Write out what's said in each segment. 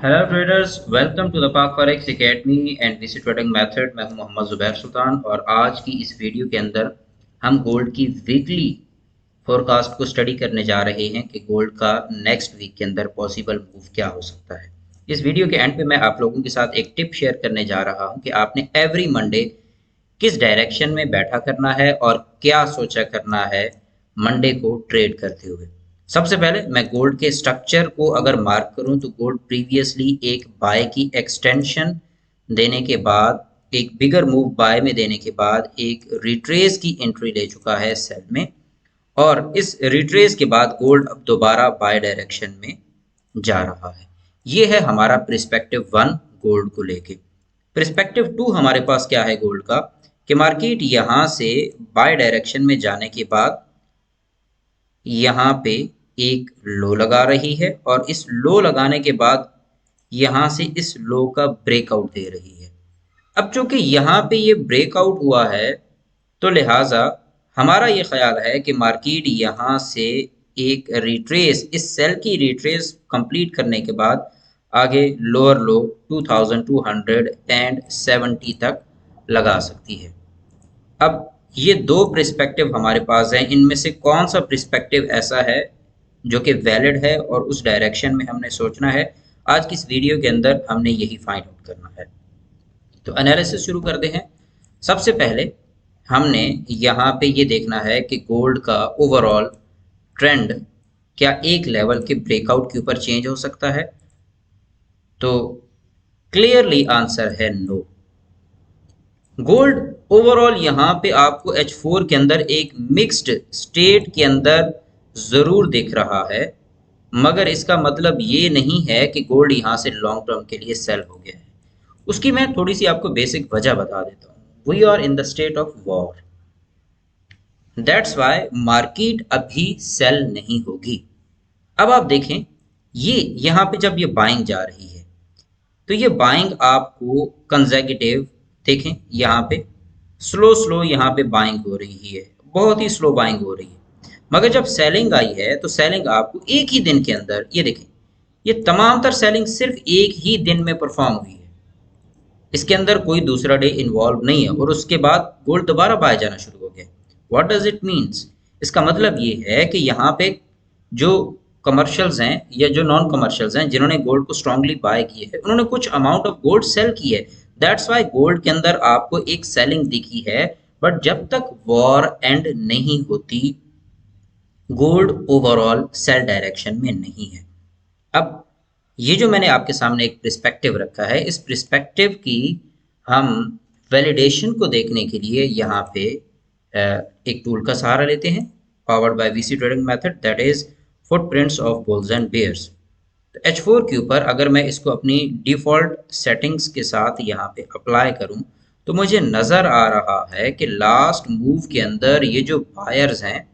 Hello traders, welcome to the Pak forex academy and this trading method. मैं हूं मोहम्मद जुबैर सुल्तान और आज की इस वीडियो के अंदर हम गोल्ड की वीकली फोरकास्ट को स्टडी करने जा रहे हैं कि गोल्ड का नेक्स्ट वीक के अंदर पॉसिबल मूव क्या हो सकता है। इस वीडियो के एंड पे मैं आप लोगों के साथ एक टिप शेयर करने जा रहा हूं कि आपने एवरी मंडे किस डायरेक्शन में बैठा करना है और क्या सोचा करना है मंडे को ट्रेड करते हुए। सबसे पहले मैं गोल्ड के स्ट्रक्चर को अगर मार्क करूं तो गोल्ड प्रीवियसली एक बाय की एक्सटेंशन देने के बाद, एक बिगर मूव बाय में देने के बाद एक रिट्रेस की एंट्री ले चुका है सेल में, और इस रिट्रेस के बाद गोल्ड अब दोबारा बाय डायरेक्शन में जा रहा है। ये है हमारा प्रिस्पेक्टिव वन गोल्ड को लेके। प्रिस्पेक्टिव टू हमारे पास क्या है गोल्ड का, कि मार्केट यहां से बाय डायरेक्शन में जाने के बाद यहाँ पे एक लो लगा रही है और इस लो लगाने के बाद यहाँ से इस लो का ब्रेकआउट दे रही है। अब चूंकि यहाँ पे ये ब्रेकआउट हुआ है तो लिहाजा हमारा ये ख्याल है कि मार्केट यहाँ से एक रिट्रेस, इस सेल की रिट्रेस कंप्लीट करने के बाद आगे लोअर लो 2270 तक लगा सकती है। अब ये दो प्रिस्पेक्टिव हमारे पास हैं, इनमें से कौन सा प्रिस्पेक्टिव ऐसा है जो कि वैलिड है और उस डायरेक्शन में हमने सोचना है, आज की इस वीडियो के अंदर हमने यही फाइंड आउट करना है। तो एनालिसिस शुरू करते हैं। सबसे पहले हमने यहाँ पे ये देखना है कि गोल्ड का ओवरऑल ट्रेंड क्या एक लेवल के ब्रेकआउट के ऊपर चेंज हो सकता है। तो क्लियरली आंसर है नो। गोल्ड ओवरऑल यहाँ पे आपको H4 के अंदर एक मिक्स्ड स्टेट के अंदर ज़रूर दिख रहा है, मगर इसका मतलब ये नहीं है कि गोल्ड यहाँ से लॉन्ग टर्म के लिए सेल हो गया है। उसकी मैं थोड़ी सी आपको बेसिक वजह बता देता हूँ। We are in the state of war, that's why market अभी सेल नहीं होगी। अब आप देखें, ये यहाँ पे जब ये बाइंग जा रही है तो ये बाइंग आपको कंसेक्यूटिव देखें, यहाँ पे स्लो स्लो यहाँ पे बाइंग हो रही है, बहुत ही स्लो बाइंग हो रही है। मगर जब सेलिंग आई है तो सेलिंग आपको एक ही दिन के अंदर, ये देखें, ये तमाम तर सेलिंग सिर्फ एक ही दिन में परफॉर्म हुई है। इसके अंदर कोई दूसरा डे इन्वॉल्व नहीं है और उसके बाद गोल्ड दोबारा बाय जाना शुरू हो गया। What does it means? इसका मतलब ये है कि यहाँ पे जो कमर्शियल्स हैं या जो नॉन कमर्शियल्स हैं जिन्होंने गोल्ड को स्ट्रांगली बाय किए है, उन्होंने कुछ अमाउंट ऑफ गोल्ड सेल की है। दैट्स वाई गोल्ड के अंदर आपको एक सेलिंग दिखी है। बट जब तक वॉर एंड नहीं होती, गोल्ड ओवरऑल सेल डायरेक्शन में नहीं है। अब ये जो मैंने आपके सामने एक प्रिस्पेक्टिव रखा है, इस प्रिस्पेक्टिव की हम वैलिडेशन को देखने के लिए यहाँ पे एक टूल का सहारा लेते हैं, powered by VC trading method, that is footprints of bulls and bears. तो H4 के ऊपर अगर मैं इसको अपनी डिफ़ॉल्ट सेटिंग्स के साथ यहाँ पे अप्लाई करूँ तो मुझे नज़र आ रहा है कि लास्ट मूव के अंदर ये जो बायर्स हैं,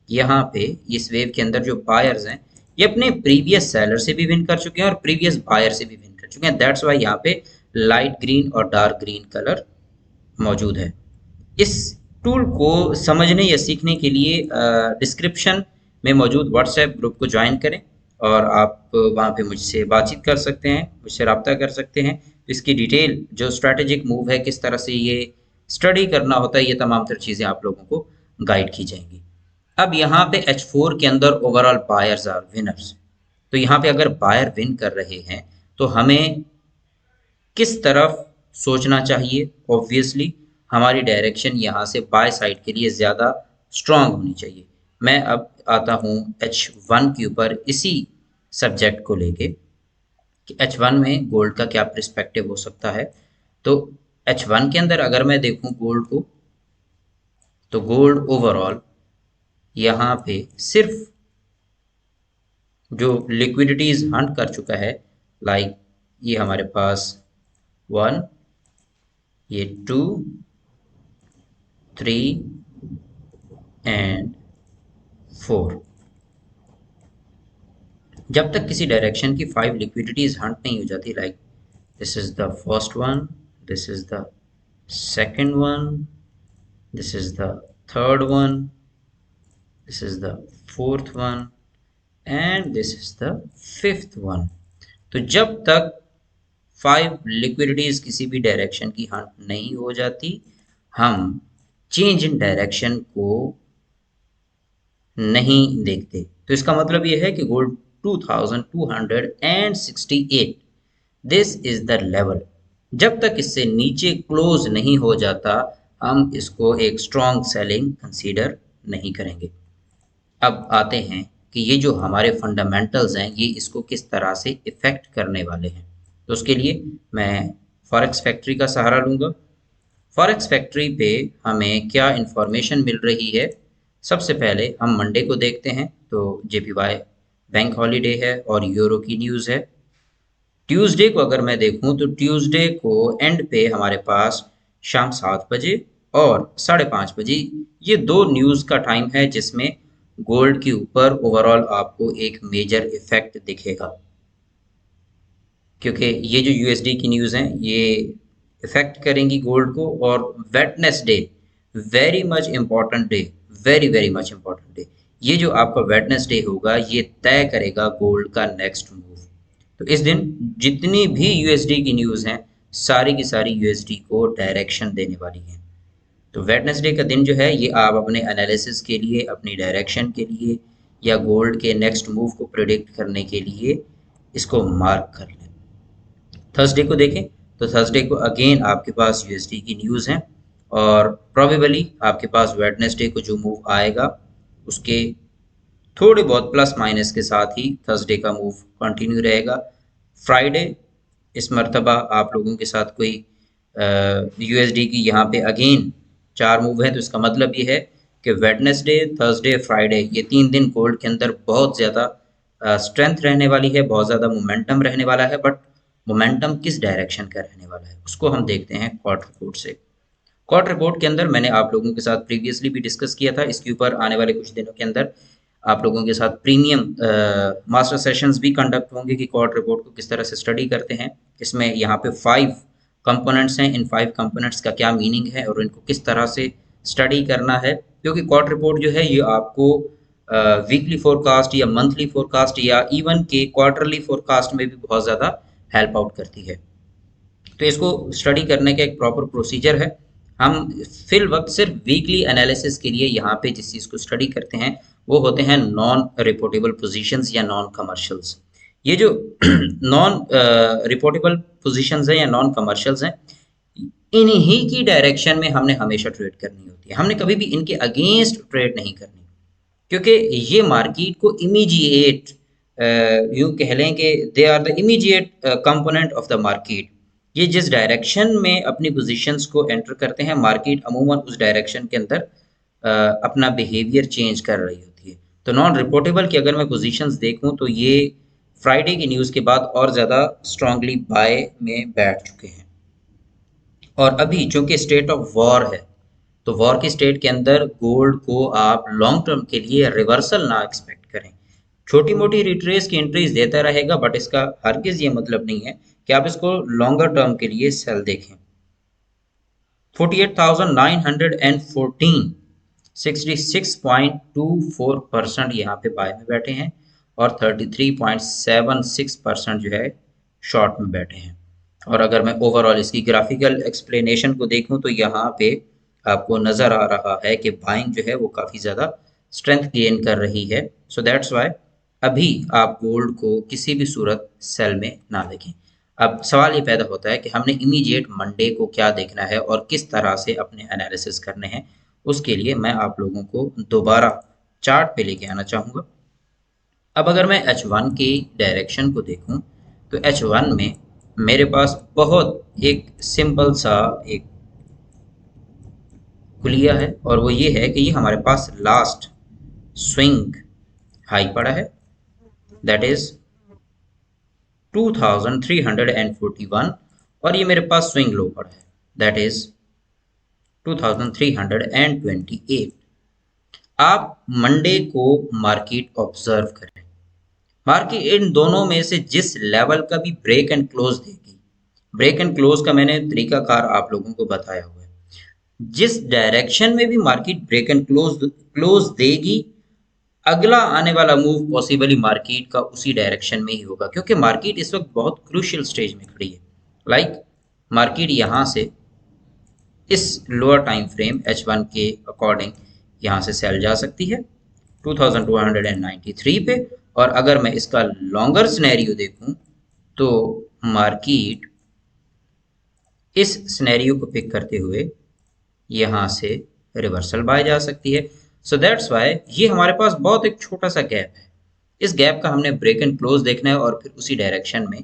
यहाँ पे इस वेव के अंदर जो बायर्स हैं, ये अपने प्रीवियस सेलर से भी विन कर चुके हैं और प्रीवियस बायर से भी विन कर चुके हैं। दैट्स वाई यहाँ पे लाइट ग्रीन और डार्क ग्रीन कलर मौजूद है। इस टूल को समझने या सीखने के लिए डिस्क्रिप्शन में मौजूद व्हाट्सएप ग्रुप को ज्वाइन करें और आप वहाँ पे मुझसे बातचीत कर सकते हैं, मुझसे रब्ता कर सकते हैं। इसकी डिटेल जो स्ट्रैटेजिक मूव है, किस तरह से ये स्टडी करना होता है, ये तमाम तर चीज़ें आप लोगों को गाइड की जाएंगी। अब यहाँ पे H4 के अंदर ओवरऑल बायर्स आर विनर्स। तो यहाँ पे अगर बायर विन कर रहे हैं तो हमें किस तरफ सोचना चाहिए? ऑब्वियसली हमारी डायरेक्शन यहाँ से बाय साइड के लिए ज़्यादा स्ट्रांग होनी चाहिए। मैं अब आता हूँ H1 के ऊपर इसी सब्जेक्ट को लेके कि H1 में गोल्ड का क्या पर्सपेक्टिव हो सकता है। तो H1 के अंदर अगर मैं देखूँ गोल्ड को, तो गोल्ड ओवरऑल यहाँ पे सिर्फ जो लिक्विडिटीज हंट कर चुका है, लाइक ये हमारे पास 1, ये 2, 3 एंड 4। जब तक किसी डायरेक्शन की 5 लिक्विडिटीज हंट नहीं हो जाती, like this is the first one, this is the second one, this is the third one, this is the fourth one and this is the fifth one. तो जब तक 5 लिक्विडिटीज किसी भी डायरेक्शन की हंट नहीं हो जाती, हम चेंज इन डायरेक्शन को नहीं देखते। तो इसका मतलब यह है कि gold 2268, this is the level. जब तक इससे नीचे क्लोज नहीं हो जाता, हम इसको एक स्ट्रॉन्ग सेलिंग कंसीडर नहीं करेंगे। अब आते हैं कि ये जो हमारे फंडामेंटल्स हैं, ये इसको किस तरह से इफ़ेक्ट करने वाले हैं। तो उसके लिए मैं फॉरेक्स फैक्ट्री का सहारा लूँगा। फॉरेक्स फैक्ट्री पे हमें क्या इन्फॉर्मेशन मिल रही है? सबसे पहले हम मंडे को देखते हैं, तो JPY बैंक हॉलीडे है और यूरो की न्यूज़ है। ट्यूसडे को अगर मैं देखूं तो ट्यूसडे को एंड पे हमारे पास शाम 7 बजे और 5:30 बजे ये दो न्यूज़ का टाइम है जिसमें गोल्ड के ऊपर ओवरऑल आपको एक मेजर इफेक्ट दिखेगा, क्योंकि ये जो यूएसडी की न्यूज़ हैं ये इफेक्ट करेंगी गोल्ड को। और Wednesday very much important day, very very much important day. ये जो आपका वेडनेसडे होगा ये तय करेगा गोल्ड का नेक्स्ट मूव। तो इस दिन जितनी भी यूएसडी की न्यूज़ हैं सारी की सारी यूएसडी को डायरेक्शन देने वाली हैं। तो वेडनेसडे का दिन जो है ये आप अपने एनालिसिस के लिए, अपनी डायरेक्शन के लिए या गोल्ड के नेक्स्ट मूव को प्रिडिक्ट करने के लिए इसको मार्क कर लें। थर्सडे को देखें तो थर्सडे को अगेन आपके पास यूएसडी की न्यूज़ हैं और प्रोबेबली आपके पास वेडनेसडे को जो मूव आएगा उसके थोड़े बहुत प्लस माइनस के साथ ही थर्सडे का मूव कंटिन्यू रहेगा। फ्राइडे इस मर्तबा आप लोगों के साथ कोई यूएसडी की यहाँ पे अगेन 4 मूव है, तो इसका मतलब ये है कि वेडनेसडे, थर्सडे, फ्राइडे ये 3 दिन गोल्ड के अंदर बहुत ज़्यादा स्ट्रेंथ रहने वाली है, बहुत ज़्यादा मोमेंटम रहने वाला है। बट मोमेंटम किस डायरेक्शन का रहने वाला है उसको हम देखते हैं क्वार्टर रिपोर्ट से। क्वार्टर रिपोर्ट के अंदर मैंने आप लोगों के साथ प्रीवियसली भी डिस्कस किया था, इसके ऊपर आने वाले कुछ दिनों के अंदर आप लोगों के साथ प्रीमियम मास्टर सेशंस भी कंडक्ट होंगे कि क्वार्टर रिपोर्ट को किस तरह से स्टडी करते हैं। इसमें यहाँ पे 5 कंपोनेंट्स हैं, इन 5 कंपोनेंट्स का क्या मीनिंग है और इनको किस तरह से स्टडी करना है, क्योंकि क्वार्टर रिपोर्ट जो है ये आपको वीकली फोरकास्ट या मंथली फोरकास्ट या इवन के क्वार्टरली फोरकास्ट में भी बहुत ज़्यादा हेल्प आउट करती है। तो इसको स्टडी करने का एक प्रॉपर प्रोसीजर है। हम फिल वक्त सिर्फ वीकली एनालिसिस के लिए यहाँ पे जिस चीज़ को स्टडी करते हैं वो होते हैं नॉन रिपोर्टेबल पोजीशंस या नॉन कमर्शियल्स। ये जो नॉन रिपोर्टेबल पोजीशंस हैं या नॉन कमर्शियल्स हैं, इन्हीं की डायरेक्शन में हमने हमेशा ट्रेड करनी होती है। हमने कभी भी इनके अगेंस्ट ट्रेड नहीं करनी, क्योंकि ये मार्केट को इमीडिएट यूँ कह लें कि they are the immediate component of the market. ये जिस डायरेक्शन में अपनी पोजीशंस को एंटर करते हैं, मार्केट अमूमन उस डायरेक्शन के अंदर अपना बिहेवियर चेंज कर रही होती है। तो नॉन रिपोर्टेबल की अगर मैं पोजीशंस देखूं तो ये फ्राइडे की न्यूज़ के बाद और ज़्यादा स्ट्रांगली बाय में बैठ चुके हैं। और अभी चूंकि स्टेट ऑफ वॉर है, तो वॉर की स्टेट के अंदर गोल्ड को आप लॉन्ग टर्म के लिए रिवर्सल ना एक्सपेक्ट करें। छोटी मोटी रिट्रेस की एंट्रीज देता रहेगा, बट इसका हरगिज ये मतलब नहीं है कि आप इसको लॉन्गर टर्म के लिए सेल देखें। 48,914 66.24% यहाँ पे बाय में बैठे हैं और 33.76% जो है शॉर्ट में बैठे हैं। और अगर मैं ओवरऑल इसकी ग्राफिकल एक्सप्लेनेशन को देखूं तो यहाँ पे आपको नज़र आ रहा है कि बाइंग जो है वो काफ़ी ज़्यादा स्ट्रेंथ गेन कर रही है। सो दैट्स वाई अभी आप गोल्ड को किसी भी सूरत सेल में ना देखें। अब सवाल ये पैदा होता है कि हमने इमीडिएट मंडे को क्या देखना है और किस तरह से अपने एनालिसिस करने हैं। उसके लिए मैं आप लोगों को दोबारा चार्ट पे लेके आना चाहूँगा। अब अगर मैं H1 की डायरेक्शन को देखूं तो H1 में मेरे पास बहुत एक सिंपल सा एक खुलिया है और वो ये है कि ये हमारे पास लास्ट स्विंग हाई पड़ा है, दैट इज 2341 और ये मेरे पास स्विंग लो पड़ा है, दैट इज 2328। आप मंडे को मार्केट ऑब्जर्व करें, मार्केट इन दोनों में से जिस लेवल का भी ब्रेक एंड क्लोज देगी, ब्रेक एंड क्लोज का मैंने तरीकाकार आप लोगों को बताया हुआ है। जिस डायरेक्शन में भी मार्केट ब्रेक एंड क्लोज देगी अगला आने वाला मूव पॉसिबली मार्केट का उसी डायरेक्शन में ही होगा, क्योंकि मार्केट इस वक्त बहुत क्रूशियल स्टेज में खड़ी है। लाइक मार्केट यहाँ से इस लोअर टाइम फ्रेम H1 के अकॉर्डिंग यहाँ से सेल जा सकती है 2293 पे। और अगर मैं इसका लॉन्गर सिनेरियो देखूं तो मार्केट इस सिनेरियो को पिक करते हुए यहाँ से रिवर्सल बाय जा सकती है। सो दैट्स वाई ये हमारे पास बहुत एक छोटा सा गैप है। इस गैप का हमने ब्रेक एंड क्लोज देखना है और फिर उसी डायरेक्शन में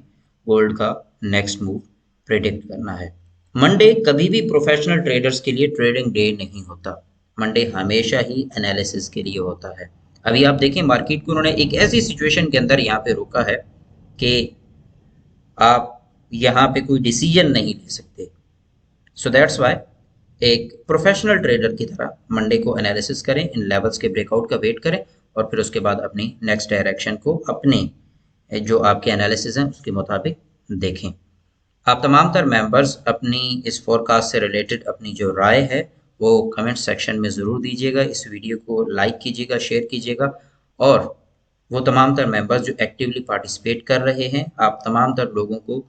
गोल्ड का नेक्स्ट मूव प्रेडिक्ट करना है। मंडे कभी भी प्रोफेशनल ट्रेडर्स के लिए ट्रेडिंग डे नहीं होता। मंडे हमेशा ही एनालिसिस के लिए होता है। अभी आप देखें मार्केट को उन्होंने एक ऐसी सिचुएशन के अंदर यहाँ पे रोका है कि आप यहाँ पे कोई डिसीजन नहीं ले सकते। सो दैट्स वाई एक प्रोफेशनल ट्रेडर की तरह मंडे को एनालिसिस करें, इन लेवल्स के ब्रेकआउट का वेट करें और फिर उसके बाद अपनी नेक्स्ट डायरेक्शन को अपने जो आपके एनालिसिस हैं उसके मुताबिक देखें। आप तमाम तर मेंबर्स अपनी इस फोरकास्ट से रिलेटेड अपनी जो राय है वो कमेंट सेक्शन में ज़रूर दीजिएगा। इस वीडियो को लाइक कीजिएगा, शेयर कीजिएगा और वो तमाम तर मेंबर्स जो एक्टिवली पार्टिसिपेट कर रहे हैं, आप तमाम तर लोगों को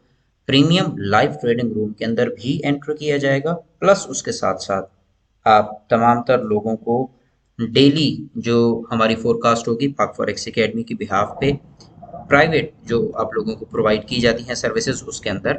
प्रीमियम लाइव ट्रेडिंग रूम के अंदर भी एंटर किया जाएगा। प्लस उसके साथ साथ आप तमाम तर लोगों को डेली जो हमारी फोरकास्ट होगी पाक फॉरेक्स एकेडमी की बिहाफ पे प्राइवेट जो आप लोगों को प्रोवाइड की जाती हैं सर्विसेज, उसके अंदर